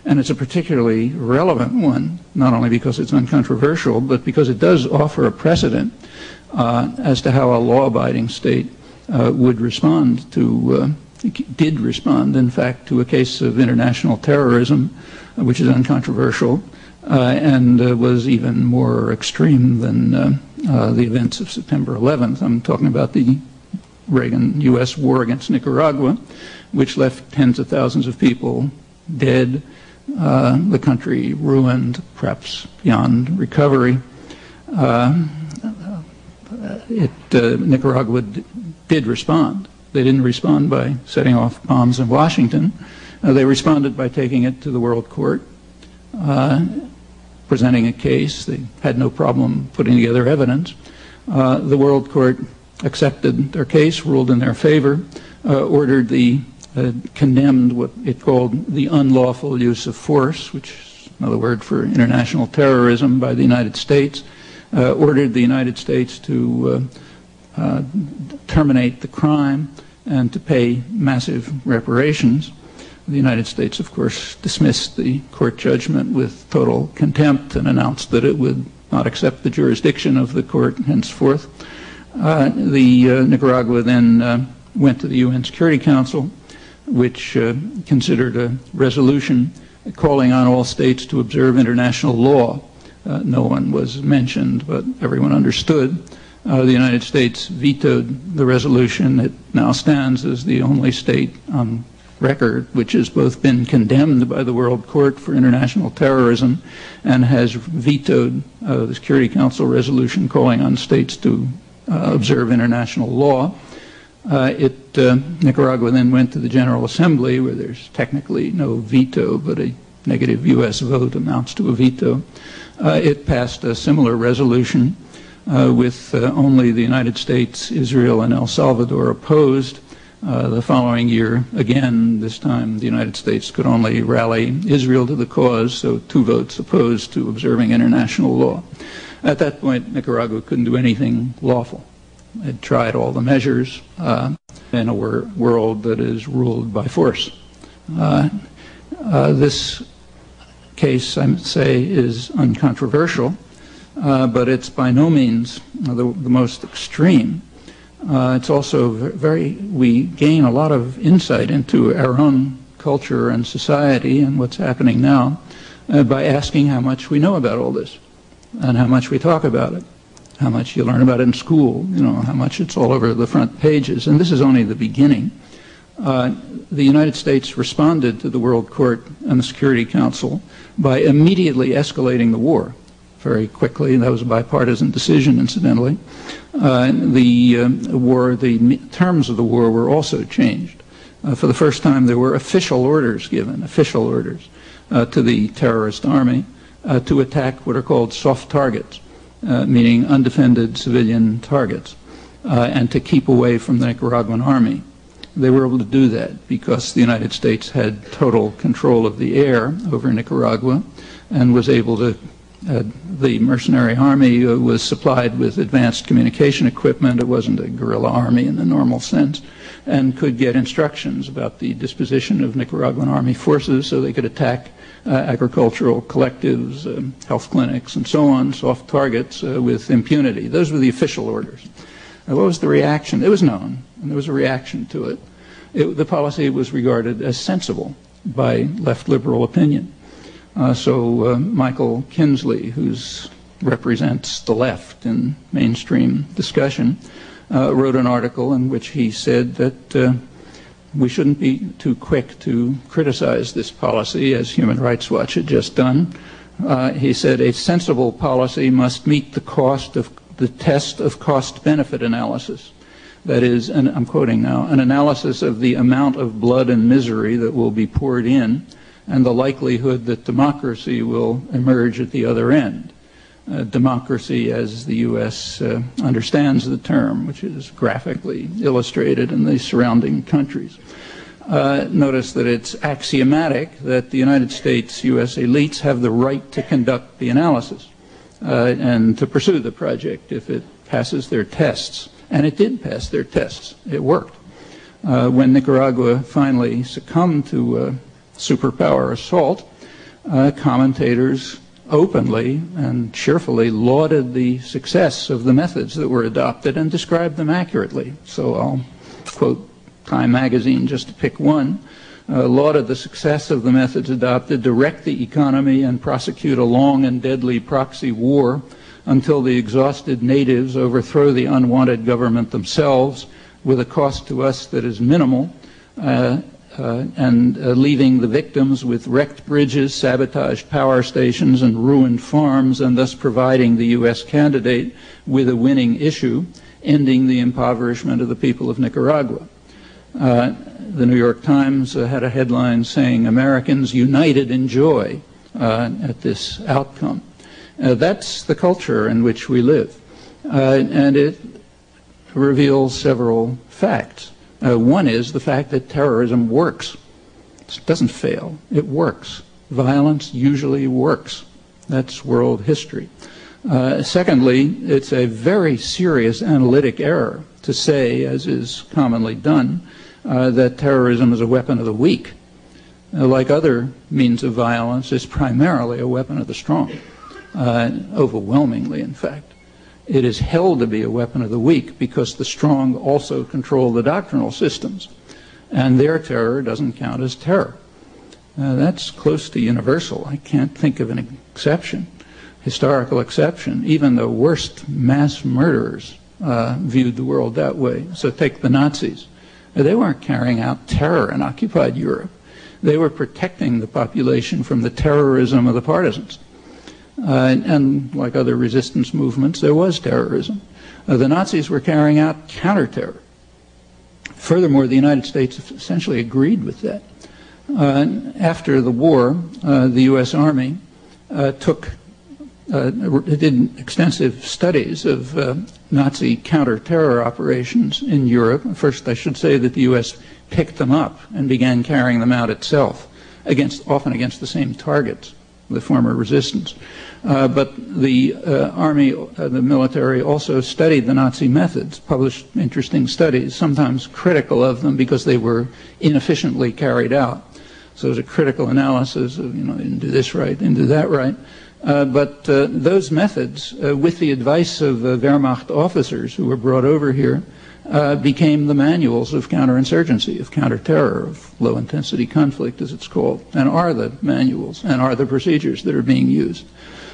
And it's a particularly relevant one, not only because it's uncontroversial, but because it does offer a precedent as to how a law-abiding state would respond to, did respond, in fact, to a case of international terrorism, which is uncontroversial, and was even more extreme than the events of September 11th. I'm talking about the Reagan U.S. war against Nicaragua, which left tens of thousands of people dead, the country ruined, perhaps beyond recovery. Nicaragua did respond. They didn't respond by setting off bombs in Washington. They responded by taking it to the World Court, presenting a case. They had no problem putting together evidence. The World Court accepted their case, ruled in their favor, ordered the condemned what it called the unlawful use of force, which is another word for international terrorism, by the United States, ordered the United States to terminate the crime and to pay massive reparations. The United States, of course, dismissed the court judgment with total contempt and announced that it would not accept the jurisdiction of the court henceforth. Nicaragua then went to the UN Security Council, which considered a resolution calling on all states to observe international law. No one was mentioned, but everyone understood. The United States vetoed the resolution. It now stands as the only state on record which has both been condemned by the World Court for international terrorism and has vetoed the Security Council resolution calling on states to observe international law. Nicaragua then went to the General Assembly, where there's technically no veto, but a negative U.S. vote amounts to a veto. It passed a similar resolution with only the United States, Israel, and El Salvador opposed. The following year, again, this time the United States could only rally Israel to the cause, so 2 votes opposed to observing international law. At that point, Nicaragua couldn't do anything lawful. It tried all the measures in a world that is ruled by force. This case, I must say, is uncontroversial, but it's by no means the most extreme. It's also we gain a lot of insight into our own culture and society and what's happening now by asking how much we know about all this and how much we talk about it, how much you learn about it in school, how much it's all over the front pages. And this is only the beginning. The United States responded to the World Court and the Security Council by immediately escalating the war very quickly. That was a bipartisan decision, incidentally. The terms of the war were also changed. For the first time, there were official orders given, to the terrorist army to attack what are called soft targets, meaning undefended civilian targets, and to keep away from the Nicaraguan army. They were able to do that because the United States had total control of the air over Nicaragua and was able to the mercenary army was supplied with advanced communication equipment. It wasn't a guerrilla army in the normal sense, and could get instructions about the disposition of Nicaraguan army forces so they could attack agricultural collectives, health clinics, and so on, soft targets, with impunity. Those were the official orders. What was the reaction? It was known, and there was a reaction to it. The policy was regarded as sensible by left liberal opinion. So Michael Kinsley, who represents the left in mainstream discussion, wrote an article in which he said that we shouldn't be too quick to criticize this policy, as Human Rights Watch had just done. He said a sensible policy must meet the test of cost-benefit analysis. That is, and I'm quoting now, an analysis of the amount of blood and misery that will be poured in and the likelihood that democracy will emerge at the other end. Democracy, as the U.S. Understands the term, which is graphically illustrated in the surrounding countries. Notice that it's axiomatic that the United States, U.S. elites have the right to conduct the analysis and to pursue the project if it passes their tests. And it did pass their tests. It worked. When Nicaragua finally succumbed to superpower assault, commentators openly and cheerfully lauded the success of the methods that were adopted and described them accurately. So I'll quote Time magazine just to pick one. Lauded the success of the methods adopted to wreck the economy and prosecute a long and deadly proxy war until the exhausted natives overthrow the unwanted government themselves with a cost to us that is minimal, and leaving the victims with wrecked bridges, sabotaged power stations, and ruined farms, and thus providing the U.S. candidate with a winning issue, ending the impoverishment of the people of Nicaragua. The New York Times had a headline saying, "Americans united in joy at this outcome." That's the culture in which we live, and it reveals several facts. One is the fact that terrorism works. It doesn't fail. It works. Violence usually works. That's world history. Secondly, it's a very serious analytic error to say, as is commonly done, that terrorism is a weapon of the weak. Like other means of violence, it's primarily a weapon of the strong, overwhelmingly, in fact. It is held to be a weapon of the weak because the strong also control the doctrinal systems, and their terror doesn't count as terror. That's close to universal. I can't think of an exception, historical exception. Even the worst mass murderers viewed the world that way. So take the Nazis. They weren't carrying out terror in occupied Europe. They were protecting the population from the terrorism of the partisans. And like other resistance movements, there was terrorism. The Nazis were carrying out counter-terror. Furthermore, the United States essentially agreed with that. After the war, the U.S. Army did extensive studies of Nazi counter-terror operations in Europe. First, I should say that the U.S. picked them up and began carrying them out itself, often against the same targets, the former resistance. But the Army, the military, also studied the Nazi methods, published interesting studies, sometimes critical of them because they were inefficiently carried out. So it was a critical analysis of, they didn't do this right, didn't do that right. But those methods, with the advice of Wehrmacht officers who were brought over here, became the manuals of counterinsurgency, of counter-terror, of low-intensity conflict, as it's called, and are the manuals and are the procedures that are being used.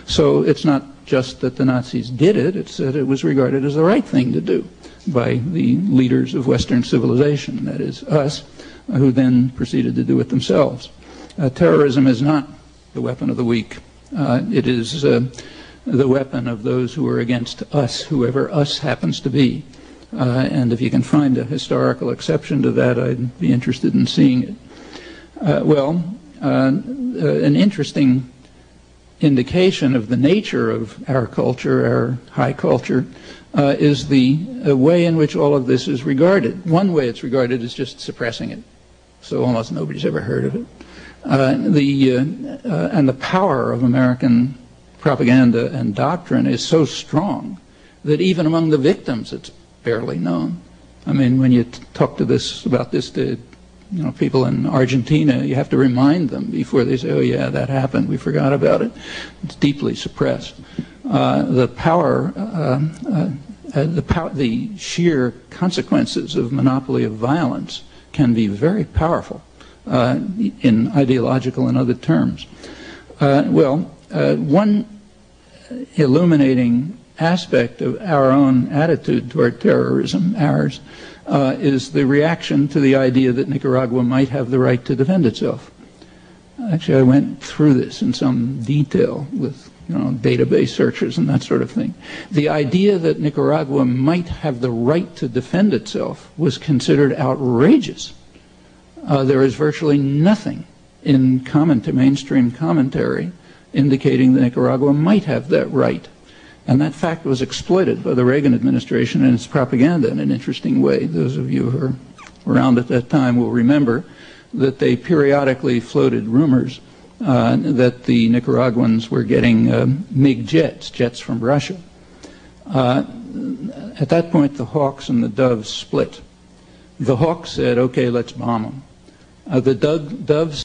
So it's not just that the Nazis did it, it's that it was regarded as the right thing to do by the leaders of Western civilization, that is, us, who then proceeded to do it themselves. Terrorism is not the weapon of the weak. It is the weapon of those who are against us, whoever us happens to be. And if you can find a historical exception to that, I'd be interested in seeing it. An interesting indication of the nature of our culture, our high culture, is the way in which all of this is regarded. One way it's regarded is just suppressing it, so almost nobody's ever heard of it. And the power of American propaganda and doctrine is so strong that even among the victims it's barely known. I mean, when you talk about this to people in Argentina, you have to remind them before they say, "Oh yeah, that happened. We forgot about it." It's deeply suppressed. The sheer consequences of monopoly of violence can be very powerful in ideological and other terms. One illuminating aspect of our own attitude toward terrorism, is the reaction to the idea that Nicaragua might have the right to defend itself. Actually, I went through this in some detail with database searches and that sort of thing. The idea that Nicaragua might have the right to defend itself was considered outrageous. There is virtually nothing in mainstream commentary indicating that Nicaragua might have that right. And that fact was exploited by the Reagan administration and its propaganda in an interesting way. Those of you who were around at that time will remember that they periodically floated rumors that the Nicaraguans were getting MiG jets from Russia. At that point, the Hawks and the Doves split. The Hawks said, "Okay, let's bomb them." The Doves